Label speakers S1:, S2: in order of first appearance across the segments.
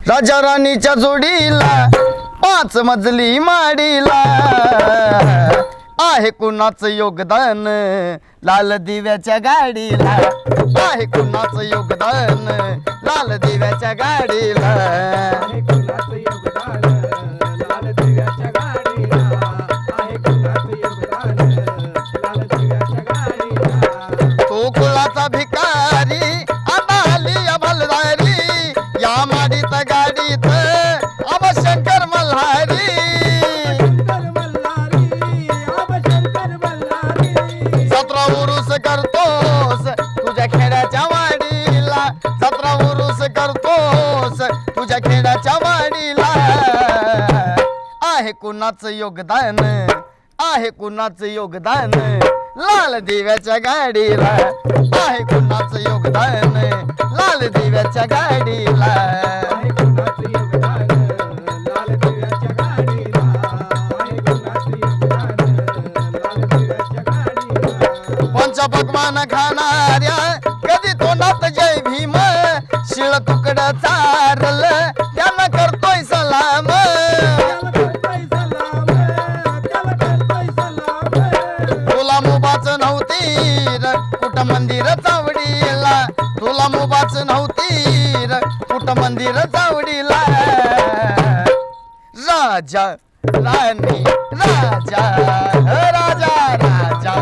S1: राजा राणीच्या जोडीला 5 मजली माडीला आहे कुणाचं योगदान लाल दिव्याच्या गाडीला आहे कुणाचं योगदान लाल दिव्याच्या गाडीला
S2: आहे कुणाचं योगदान लाल दिव्याच्या गाडीला आहे कुणाचं योगदान लाल दिव्याच्या गाडीला
S1: तो कुळाचा भिकारी आता आली अमलदारी या माडीत गाडीत अब शंकर मल्हारी
S2: शंकर मल्हारी
S1: 17 उरूस करतोस तुझ्या खेड्याच्या वाडीला 17 उरूस करतोस तुझ्या खेड्याच्या वाडीला आहे कुणाचं योगदान आहे कुणाचं योगदान लाल दिव्याच्या गाडीला आहे कुणाचं योगदान लाल दिव्याच्या गाडीला
S2: आहे कुणाचं योगदान लाल दिव्याच्या गाडीला आहे कुणाचं योगदान लाल दिव्याच्या गाडीला
S1: पंचपक्वान खाणाऱ्या कधी तोंडात जय भीम शिळ तुकड चारल त्यांना करतोय सलाम
S2: त्याला करतोय सलाम त्याला करतोय सलाम
S1: तुला मुबाच नव्हती र कुठ मंदिर चावडीला तुला मुबाच नव्हती र कुठ मंदिर चावडीला राजा राणी राजा राजा राजा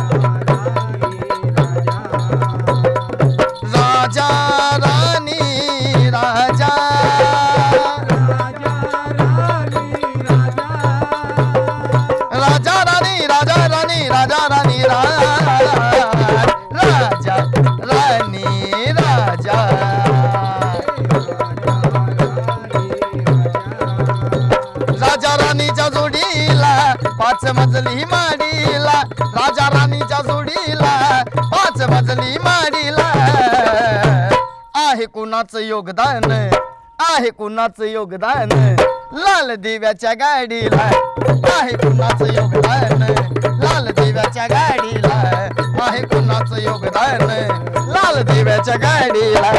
S1: राजा राणी राजा राजा राणी राजा राणी राजा राणी राजा राणी राजा राजा राणीच्या जोडीला 5 मजली माडीला राजा राणीच्या जोडीला 5 मजली माडीला आहे कुणाचं योगदान आहे कुणाचं योगदान लाल दिव्याच्या गाडीला आहे कुणाचं योगदान लाल दिव्याच्या गाडीला आहे कुणाचं योगदान लाल दिव्याच्या गाडीला